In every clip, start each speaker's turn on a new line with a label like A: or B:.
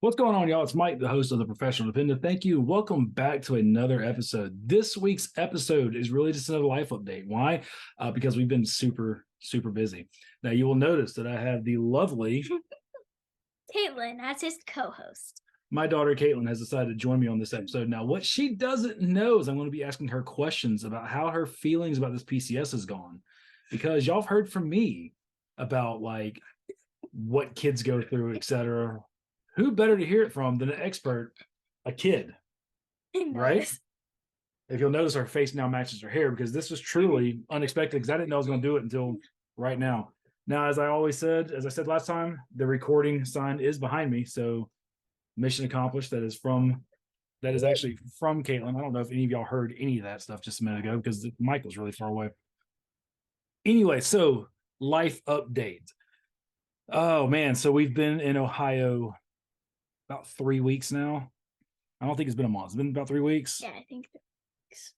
A: What's going on, y'all? It's Mike, the host of The Professional Dependent. Thank you. Welcome back to another episode. This week's episode is really just another life update. Why? Because we've been super busy. Now, you will notice that I have the lovely
B: Caitlin as his co-host.
A: My daughter, Caitlin, has decided to join me on this episode. Now, what she doesn't know is I'm going to be asking her questions about how her feelings about this PCS has gone. Because y'all have heard from me about like what kids go through, etc. Who better to hear it from than an expert, a kid, right? If you'll notice, her face now matches her hair because this was truly unexpected because I didn't know I was going to do it until right now. Now, as I said last time, the recording sign is behind me. So mission accomplished. That is actually from Caitlin. I don't know if any of y'all heard any of that stuff just a minute ago because the mic was really far away. Anyway, so life update. Oh man, so we've been in Ohio about 3 weeks now. I don't think it's been a month. It's been about 3 weeks.
B: Yeah, I think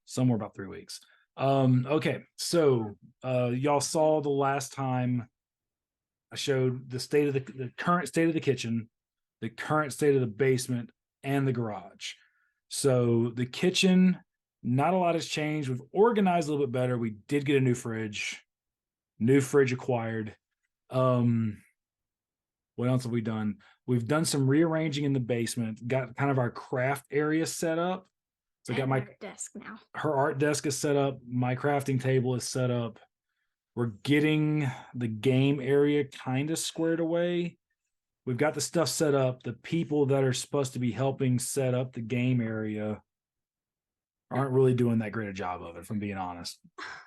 A: somewhere about 3 weeks. Okay, so y'all saw the last time I showed the state of the current state of the kitchen, the current state of the basement, and the garage. So the kitchen, not a lot has changed. We've organized a little bit better. We did get a new fridge acquired. What else have we done? We've done some rearranging in the basement, got kind of our craft area set up. So I got my
B: art desk now.
A: Her art desk is set up. My crafting table is set up. We're getting the game area kind of squared away. We've got the stuff set up. The people that are supposed to be helping set up the game area aren't really doing that great a job of it, if I'm being honest.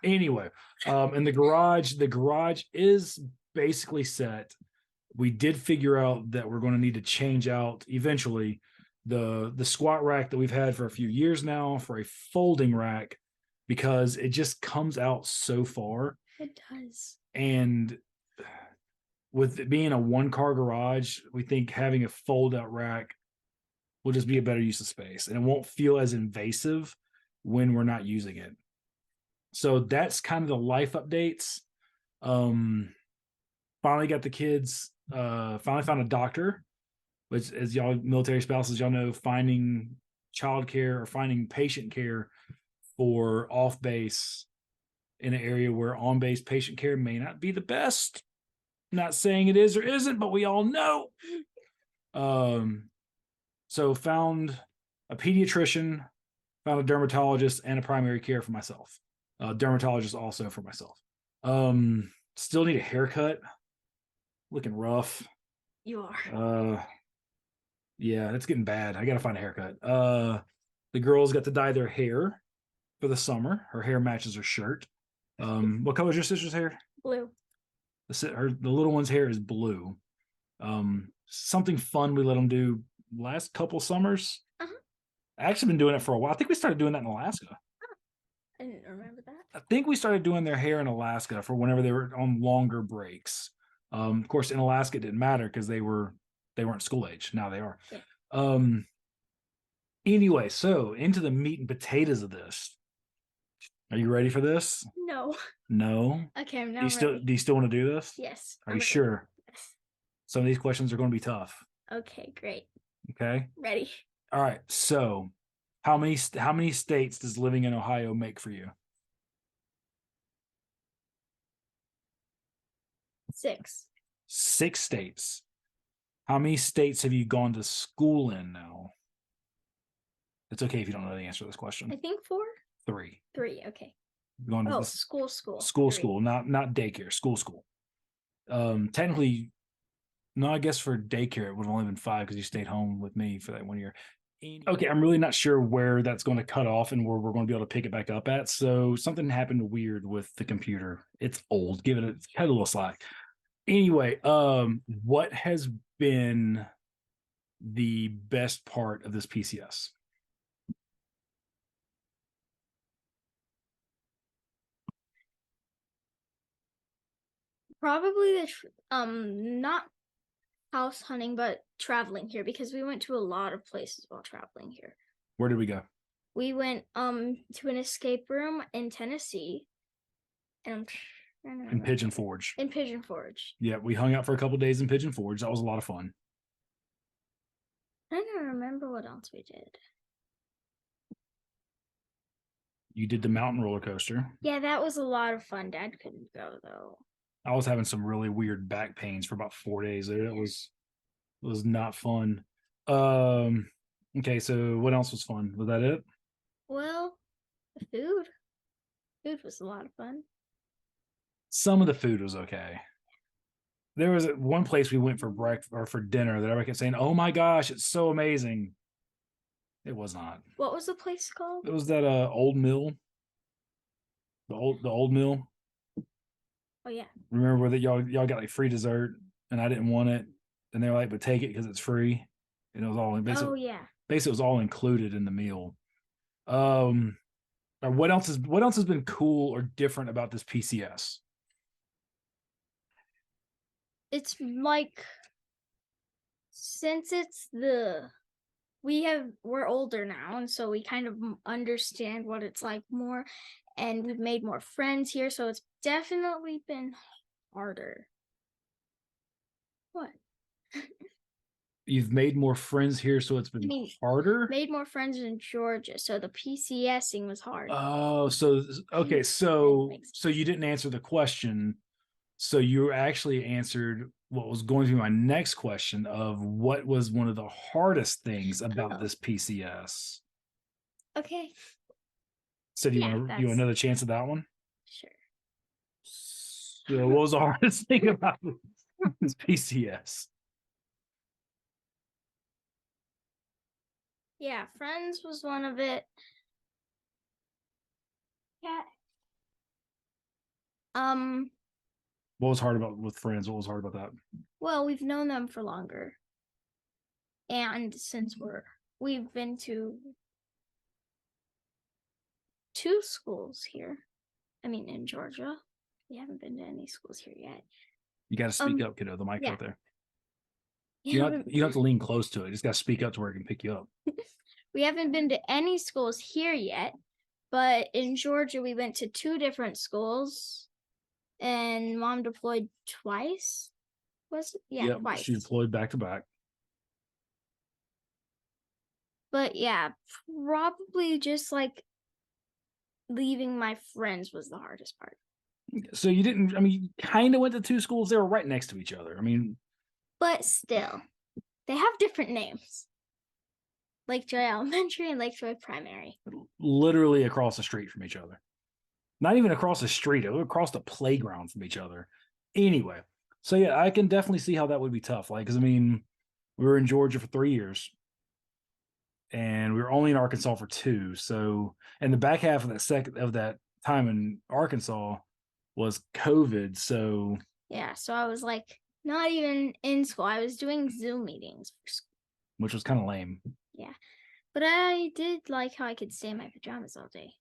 A: Anyway, and the garage is basically set. We did figure out that we're going to need to change out eventually the squat rack that we've had for a few years now for a folding rack because it just comes out so far.
B: It does.
A: And with it being a one-car garage, we think having a fold-out rack will just be a better use of space and it won't feel as invasive when we're not using it. So that's kind of the life updates. Finally got the kids, finally found a doctor, which as y'all military spouses, y'all know, finding childcare or finding patient care for off base in an area where on base patient care may not be the best. Not saying it is or isn't, but we all know. So found a pediatrician, found a dermatologist, and a primary care for myself. Dermatologist also for myself. Still need a haircut. Looking rough.
B: You are.
A: Yeah, it's getting bad. I gotta find a haircut. The girls got to dye their hair for the summer. Her hair matches her shirt. What color is your sister's hair?
B: Blue.
A: The little one's hair is blue. Something fun we let them do last couple summers. I actually been doing it for a while. I think we started doing that in Alaska.
B: I didn't remember that.
A: I think we started doing their hair in Alaska for whenever they were on longer breaks. Of course, in Alaska, it didn't matter because they weren't school age. Now they are. Yeah. Anyway, so into the meat and potatoes of this. Are you ready for this? No.
B: Okay, I'm now
A: ready. Do you still want to do this?
B: Yes.
A: Are you sure? Yes. Some of these questions are going to be tough.
B: Okay, great.
A: Okay.
B: Ready.
A: All right. So, how many states does living in Ohio make for you?
B: 6.
A: 6 states. How many states have you gone to school in now? It's okay if you don't know the answer to this question.
B: I think 4.
A: 3.
B: 3. Okay.
A: Going to
B: school.
A: School, not daycare. School. Technically, no. I guess for daycare it would have only been 5 because you stayed home with me for that 1 year. Okay, I'm really not sure where that's going to cut off and where we're going to be able to pick it back up at. So something happened weird with the computer. It's old. Cut a little slack. Anyway, what has been the best part of this PCS?
B: Probably not house hunting, but traveling here because we went to a lot of places while traveling here.
A: Where did we go?
B: We went to an escape room in Tennessee, and
A: in Pigeon Forge.
B: In Pigeon Forge.
A: Yeah, we hung out for a couple days in Pigeon Forge. That was a lot of fun.
B: I don't remember what else we did.
A: You did the mountain roller coaster.
B: Yeah, that was a lot of fun. Dad couldn't go though.
A: I was having some really weird back pains for about 4 days there. That was not fun. Um, okay, so what else was fun? Was that it?
B: Well, the food. Food was a lot of fun.
A: Some of the food was okay. There was one place we went for breakfast or for dinner that everybody kept saying, "Oh my gosh, it's so amazing." It was not.
B: What was the place called?
A: It was that old mill, the old mill.
B: Oh yeah.
A: Remember where that y'all got like free dessert and I didn't want it, and they were like, "But take it because it's free," and it was all
B: Oh
A: basically
B: yeah.
A: basically it was all included in the meal. Um, or what else has been cool or different about this PCS?
B: It's like since it's the we're older now, and so we kind of understand what it's like more, and we've made more friends here, so it's definitely been harder. What?
A: You've made more friends here, so it's
B: I
A: been
B: mean,
A: harder.
B: made more friends in Georgia, so the PCSing was hard.
A: Oh, so okay, so you didn't answer the question. So you actually answered what was going to be my next question of what was one of the hardest things about this PCS.
B: Okay.
A: So do you
B: Yeah,
A: want
B: that's
A: another chance at that one?
B: sure.
A: So what was the hardest thing about this PCS?
B: Yeah, friends was one of it. Yeah.
A: What was hard about with friends? What was hard about that?
B: Well, we've known them for longer. And since we've been to 2 schools here. I mean, in Georgia. We haven't been to any schools here yet.
A: You got to speak up, kiddo. The mic
B: yeah.
A: out there.
B: You
A: You don't have to lean close to it. You just got to speak up to where it can pick you up.
B: We haven't been to any schools here yet, but in Georgia we went to 2 different schools, and Mom deployed twice. Was it? Yeah,
A: Yep,
B: twice.
A: she deployed back to back.
B: But yeah, probably just like leaving my friends was the hardest part.
A: So you didn't. I mean, you kind of went to 2 schools. They were right next to each other. I mean,
B: But still, they have different names. Lakejoy Elementary and Lakejoy Primary.
A: literally across the street from each other. Not even across the street, across the playground from each other. Anyway, so yeah, I can definitely see how that would be tough. Like, because I mean, we were in Georgia for 3 years, and we were only in Arkansas for 2. So, and the back half of that time in Arkansas was COVID. So,
B: Yeah, so I was like not even in school. I was doing Zoom meetings for school.
A: which was kind of lame.
B: Yeah. But I did like how I could stay in my pajamas all day.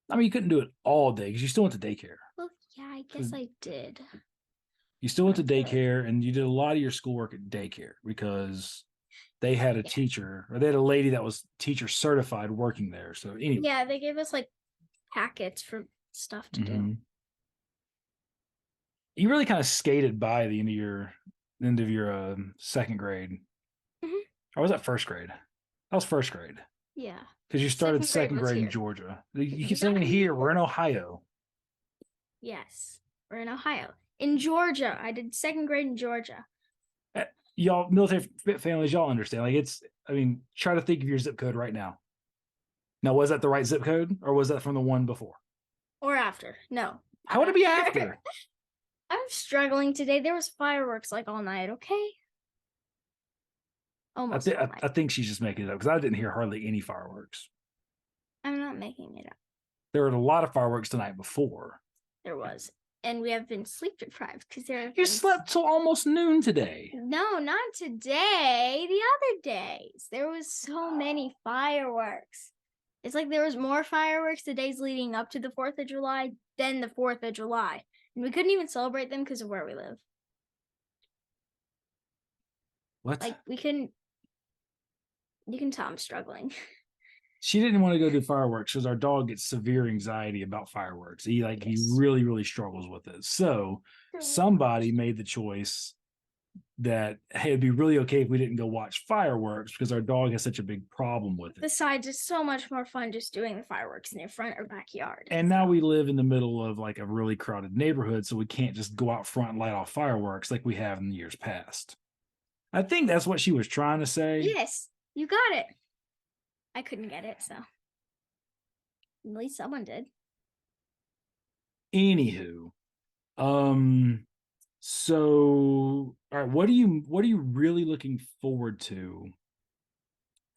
A: I mean, you couldn't do it all day because you still went to daycare.
B: Well, yeah, I guess I did.
A: You still went to
B: Okay.
A: daycare and you did a lot of your schoolwork at daycare because they had a teacher or they had a lady that was teacher certified working there. So anyway.
B: Yeah, they gave us like packets for stuff to do.
A: You really kind of skated by the end of your second grade. Or was that first grade? That was first grade.
B: Yeah.
A: Because you started second grade in
B: here.
A: Georgia. You keep saying here, we're in Ohio.
B: Yes, we're in Ohio. In Georgia, I did second grade in Georgia.
A: Y'all, military families, y'all understand. Like I mean, try to think of your zip code right now. Now, was that the right zip code or was that from the one before?
B: Or after? No.
A: How would it be after?
B: I'm struggling today. There was fireworks like all night, okay? Almost all night.
A: I think she's just making it up because I didn't hear hardly any fireworks.
B: I'm not making it up.
A: There were a lot of fireworks the night before.
B: There was. And we have been sleep deprived because
A: You slept till almost noon today.
B: No, not today. The other days. There was so many fireworks. It's like there was more fireworks the days leading up to the 4th of July than the 4th of July. And we couldn't even celebrate them because of where we live.
A: What?
B: Like, we couldn't. You can tell I'm struggling.
A: She didn't want to go do fireworks because our dog gets severe anxiety about fireworks. He really, really struggles with it. So somebody made the choice that, hey, it'd be really okay if we didn't go watch fireworks because our dog has such a big problem with it.
B: Besides, it's so much more fun just doing the fireworks in your front or backyard.
A: And now we live in the middle of like a really crowded neighborhood, so we can't just go out front and light off fireworks like we have in the years past. I think that's what she was trying to say.
B: Yes, you got it. I couldn't get it, so at least someone did.
A: Anywho, so all right, what are you really looking forward to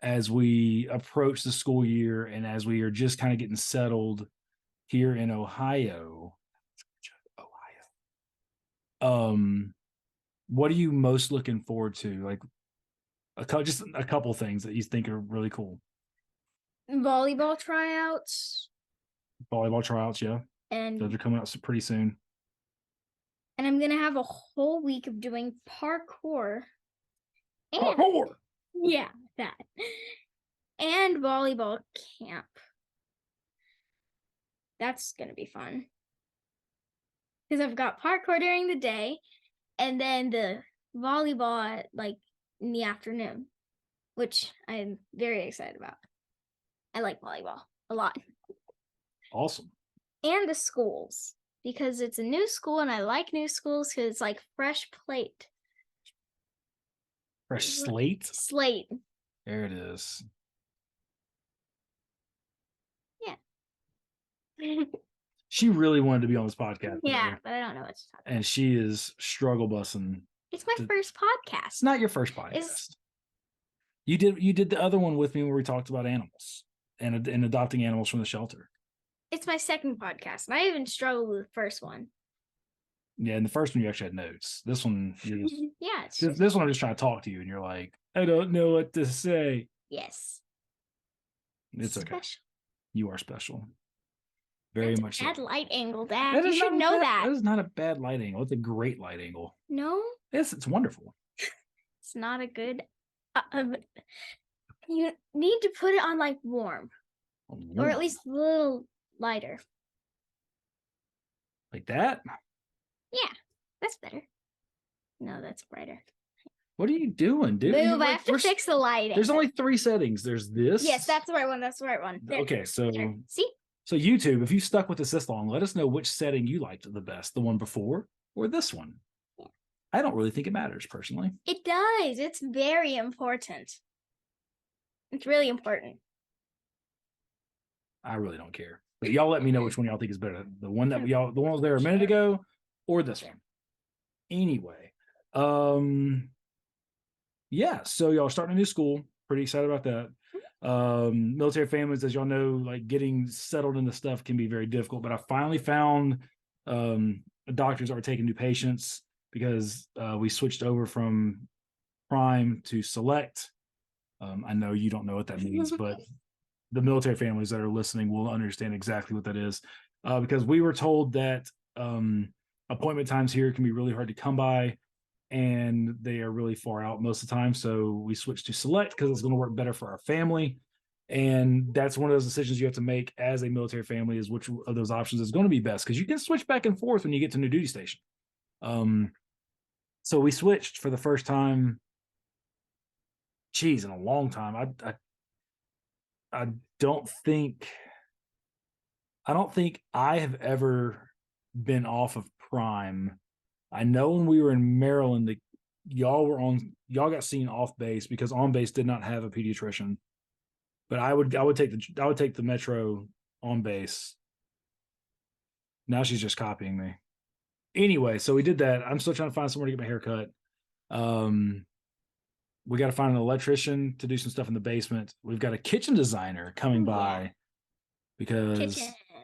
A: as we approach the school year and as we are just kind of getting settled here in Ohio? What are you most looking forward to? Like just a couple things that you think are really cool.
B: Volleyball tryouts.
A: Volleyball tryouts, yeah.
B: And
A: those are coming out pretty soon.
B: And I'm gonna have a whole week of doing parkour.
A: Parkour.
B: Yeah, that. And volleyball camp. That's gonna be fun. Because I've got parkour during the day and then the volleyball like in the afternoon, which I'm very excited about. I like volleyball a lot.
A: Awesome.
B: And the schools, because it's a new school and I like new schools because it's like fresh plate.
A: Fresh slate?
B: Slate.
A: There it is.
B: Yeah.
A: She really wanted to be on this podcast.
B: Yeah,
A: today,
B: but I don't know what to talk about.
A: and she is struggle bussing.
B: It's my first podcast.
A: It's not your first podcast. You did the other one with me where we talked about animals and adopting animals from the shelter.
B: It's my second podcast, and I even struggled with the first one.
A: Yeah, and the first one you actually had notes. This one, you're just,
B: yeah,
A: this one I'm just trying to talk to you, and you're like, I don't know what to say.
B: Yes,
A: it's okay.
B: Special.
A: You are special. Very
B: That's
A: much.
B: A bad
A: so.
B: light angle, Dad. You should know that.
A: That is not a bad light angle. It's a great light angle.
B: No.
A: Yes, it's wonderful.
B: It's not a good. You need to put it on like warm, or at least a little lighter.
A: Like that?
B: Yeah, that's better. No, that's brighter.
A: What are you doing, dude?
B: Move, I have to fix the lighting.
A: There's only 3 settings. There's this.
B: Yes, that's the right one. That's the right one. There.
A: Okay, so
B: there. See?
A: So YouTube, if you stuck with us this long, let us know which setting you liked the best, the one before or this one. Yeah. I don't really think it matters personally.
B: It does. It's very important. It's really important.
A: I really don't care. But y'all let me know which one y'all think is better. The one that the one that was there a minute ago or this one. Anyway, yeah, so y'all starting a new school. Pretty excited about that. Military families, as y'all know, like getting settled into stuff can be very difficult, but I finally found doctors that are taking new patients because we switched over from prime to select. I know you don't know what that means, but the military families that are listening will understand exactly what that is, because we were told that appointment times here can be really hard to come by and they are really far out most of the time. So we switched to select because it's going to work better for our family. And that's one of those decisions you have to make as a military family, is which of those options is going to be best, because you can switch back and forth when you get to new duty station. So we switched for the first time, in a long time. I don't think I have ever been off of prime. I know when we were in Maryland, y'all got seen off base because on base did not have a pediatrician. But I would take the Metro on base. Now she's just copying me. Anyway, so we did that. I'm still trying to find somewhere to get my hair cut. We got to find an electrician to do some stuff in the basement. We've got a kitchen designer coming by because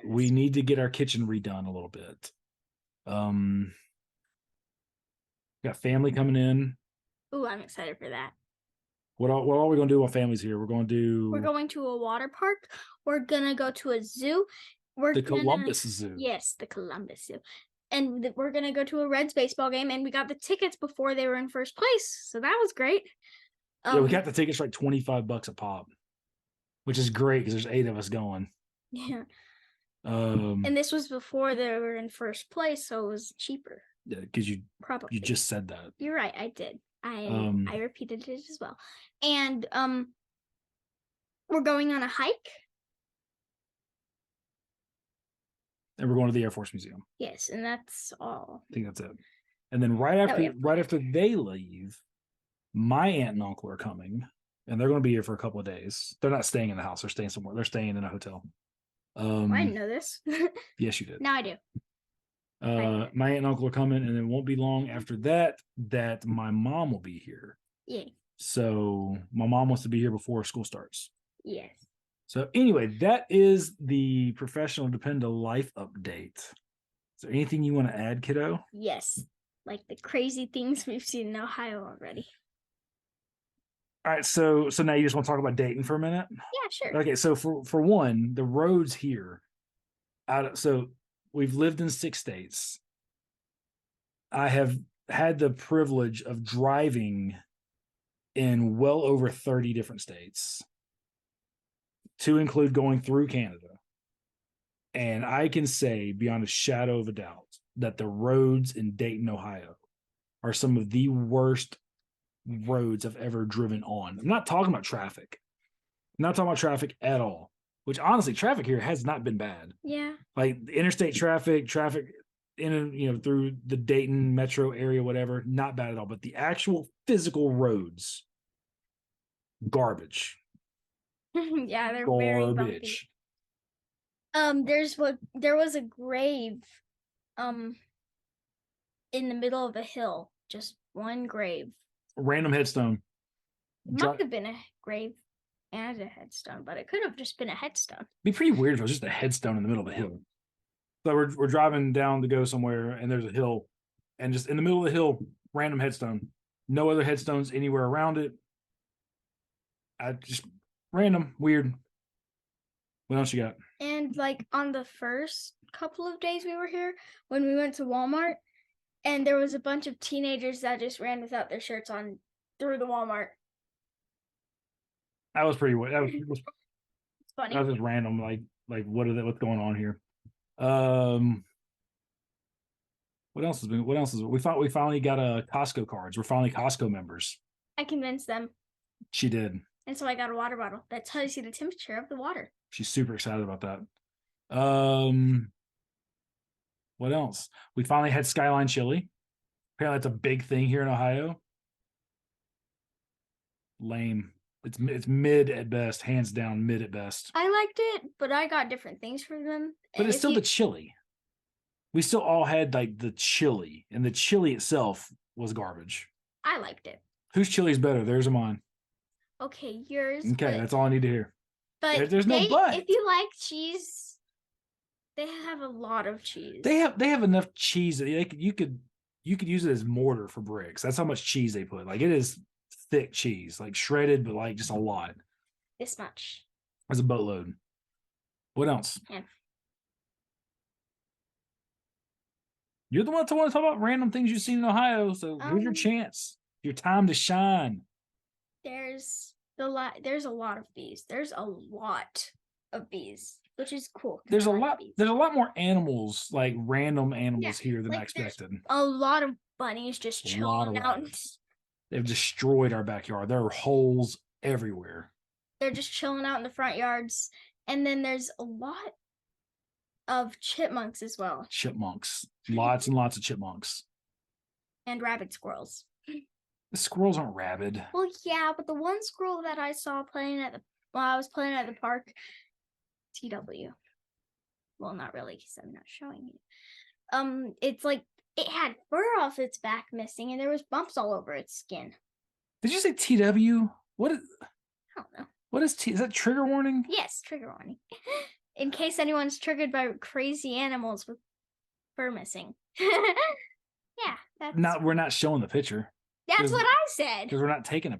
A: we need to get our kitchen redone a little bit. Got family coming in.
B: Ooh, I'm excited for that.
A: What are we going to do while family's here? We're going
B: to a water park. We're going to go to a zoo.
A: Columbus Zoo.
B: Yes, the Columbus Zoo. And we're going to go to a Reds baseball game. And we got the tickets before they were in first place. So that was great.
A: Yeah, we got the tickets for like $25 a pop, which is great because there's 8 of us going.
B: Yeah. And this was before they were in first place, so it was cheaper.
A: because you
B: Probably.
A: just said that.
B: You're right. I did. I repeated it as well. And we're going on a hike.
A: And we're going to the Air Force Museum.
B: Yes, and that's all.
A: I think that's it. And then right after they leave, my aunt and uncle are coming, and they're going to be here for a couple of days. They're not staying in the house; they're staying somewhere. They're staying in a hotel.
B: I didn't know this.
A: Yes, you did.
B: Now I do.
A: My aunt and uncle are coming, and it won't be long after that my mom will be here.
B: Yeah.
A: So my mom wants to be here before school starts.
B: Yes.
A: So anyway, that is the Professional Dependa life update. Is there anything you want to add, kiddo?
B: Yes. Like the crazy things we've seen in Ohio already.
A: All right, so now you just want to talk about Dayton for a minute?
B: Yeah, sure.
A: Okay, so for one, the roads here, so we've lived in 6 states. I have had the privilege of driving in well over 30 different states, to include going through Canada. And I can say beyond a shadow of a doubt that the roads in Dayton, Ohio are some of the worst roads I've ever driven on. I'm not talking about traffic. I'm not talking about traffic at all, which honestly, traffic here has not been bad.
B: Yeah.
A: Like interstate traffic in through the Dayton metro area, whatever, not bad at all. But the actual physical roads, garbage.
B: Yeah, they're very bumpy. There was a grave in the middle of a hill, just one grave.
A: Random headstone.
B: Might have been a grave and a headstone, but it could have just been a headstone.
A: It'd be pretty weird if it was just a headstone in the middle of a hill. So we're driving down to go somewhere, and there's a hill, and just in the middle of the hill, random headstone. No other headstones anywhere around it. Just random, weird. What else you got?
B: And like on the first couple of days we were here, when we went to Walmart, and there was a bunch of teenagers that just ran without their shirts on through the Walmart.
A: That was pretty weird. That was
B: funny.
A: That was just random. Like what's going on here? What else is we finally got Costco cards. We're finally Costco members.
B: I convinced them.
A: She did.
B: And so I got a water bottle that tells you the temperature of the water.
A: She's super excited about that. What else? We finally had Skyline chili. Apparently that's a big thing here in Ohio. Lame. It's mid at best, hands down mid at best.
B: I liked it, but I got different things from them.
A: But it's still the chili. We still all had like the chili, and the chili itself was garbage.
B: I liked it.
A: Whose chili is better, theirs or mine?
B: Okay, yours.
A: Okay, that's all I need to hear.
B: But
A: there's no but.
B: If you like cheese, they have a lot of cheese.
A: They have enough cheese that you could use it as mortar for bricks. That's how much cheese they put. Like it is thick cheese, like shredded, but like just a lot.
B: This much.
A: That's a boatload. What else?
B: Yeah.
A: You're the one to want to talk about random things you've seen in Ohio, so here's your chance. Your time to shine.
B: There's a lot of bees. There's a lot of bees, which is cool.
A: There's a lot more animals, like random animals here than I expected.
B: A lot of bunnies just chilling out.
A: They've destroyed our backyard. There are holes everywhere.
B: They're just chilling out in the front yards. And then there's a lot of chipmunks as well.
A: Chipmunks. Lots and lots of chipmunks.
B: And rabid squirrels.
A: The squirrels aren't rabid.
B: Well, yeah, but the one squirrel that I saw while I was playing at the park, TW. Well, not really, because I'm not showing you. It's like it had fur off its back missing, and there was bumps all over its skin.
A: Did you say TW? What is?
B: I don't know.
A: What is Is that trigger warning?
B: Yes, trigger warning. In case anyone's triggered by crazy animals with fur missing. Yeah, that's.
A: We're not showing the picture.
B: That's what I said.
A: Because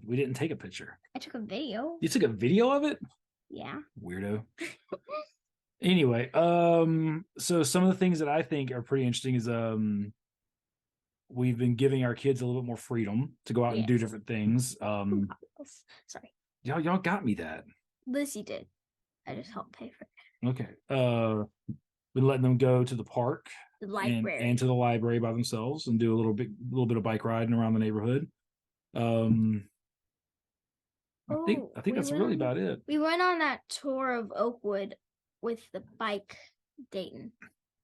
A: we didn't take a picture.
B: I took a video.
A: You took a video of it?
B: Yeah.
A: Weirdo. Anyway, so some of the things that I think are pretty interesting is we've been giving our kids a little bit more freedom to go out and do different things.
B: Sorry.
A: Y'all got me that.
B: Lizzie did. I just helped pay for it.
A: Okay. been letting them go to the park
B: The library.
A: and to the library by themselves and do a little bit of bike riding around the neighborhood. I think that's really about it.
B: We went on that tour of Oakwood with the bike Dayton.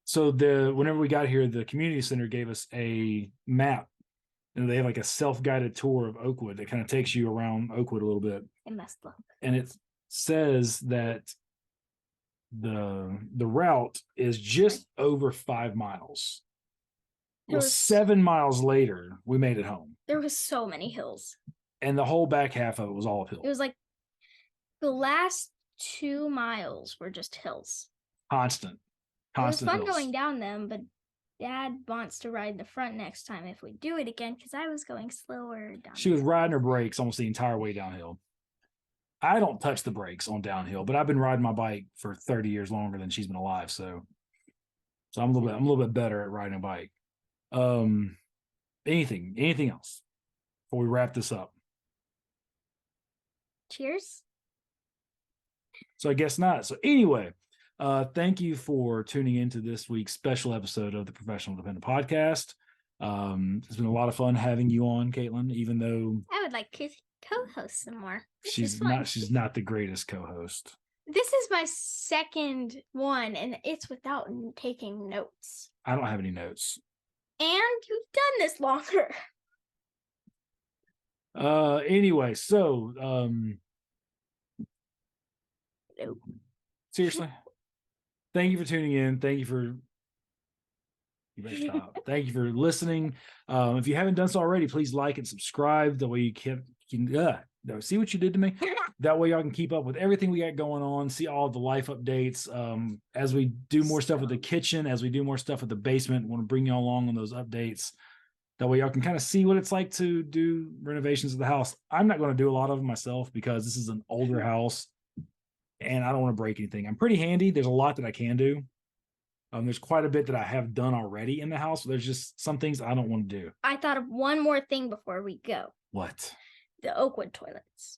A: So whenever we got here, the community center gave us a map, and they have like a self-guided tour of Oakwood that kind of takes you around Oakwood a little bit.
B: It messed up.
A: And it says that the route is just over 5 miles. Well, 7 miles later, we made it home.
B: There was so many hills.
A: And the whole back half of it was all uphill.
B: It was like the last 2 miles were just hills.
A: Constant
B: It was fun
A: hills.
B: going down them, but Dad wants to ride the front next time if we do it again, because I was going slower down.
A: She was riding her brakes almost the entire way downhill. I don't touch the brakes on downhill, but I've been riding my bike for 30 years longer than she's been alive. So I'm a little bit better at riding a bike. Anything else before we wrap this up?
B: Cheers.
A: So I guess not. So anyway, thank you for tuning into this week's special episode of the Professional Dependent Podcast. It's been a lot of fun having you on, Caitlin, even though
B: I would like to co-host some more.
A: She's not the greatest co-host.
B: This is my second one, and it's without taking notes.
A: I don't have any notes.
B: And you've done this longer.
A: Anyway, so seriously, thank you for tuning in. Thank you for Thank you for listening. If you haven't done so already, please like and subscribe. That way you can see what you did to me. That way y'all can keep up with everything we got going on, see all the life updates. As we do more stuff with the kitchen, as we do more stuff with the basement, want to bring y'all along on those updates. That way y'all can kind of see what it's like to do renovations of the house. I'm not going to do a lot of them myself because this is an older house and I don't want to break anything. I'm pretty handy. There's a lot that I can do. There's quite a bit that I have done already in the house. There's just some things I don't want to do.
B: I thought of one more thing before we go.
A: What?
B: The Oakwood toilets.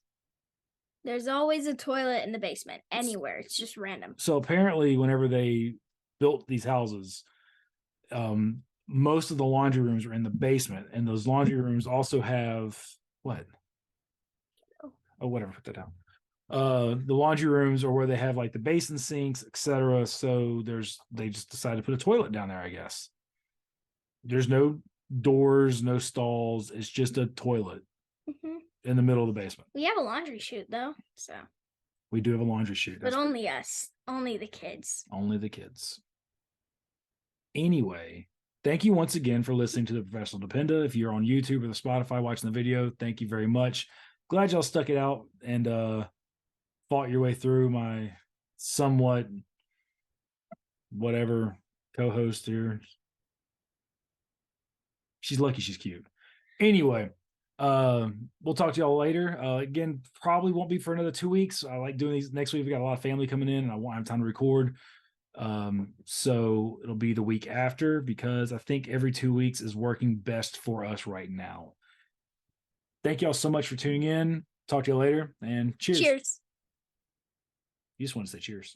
B: There's always a toilet in the basement, anywhere. It's just random.
A: So apparently whenever they built these houses, most of the laundry rooms are in the basement, and those laundry rooms also have what? Oh, whatever, put that down. The laundry rooms are where they have like the basin sinks, etc. So they just decided to put a toilet down there, I guess. There's no doors, no stalls. It's just a toilet in the middle of the basement.
B: We have a laundry chute though, so
A: we do have a laundry chute.
B: But only us, only the kids.
A: Only the kids. Anyway, thank you once again for listening to the Professional Dependent. If you're on YouTube or the Spotify watching the video, thank you very much. Glad y'all stuck it out and fought your way through my somewhat whatever co-host here. She's lucky she's cute. Anyway, we'll talk to y'all later. Again, probably won't be for another 2 weeks. I like doing these next week. We got a lot of family coming in and I won't have time to record. So it'll be the week after because I think every 2 weeks is working best for us right now. Thank y'all so much for tuning in. Talk to you later and cheers.
B: Cheers.
A: You just want to say cheers.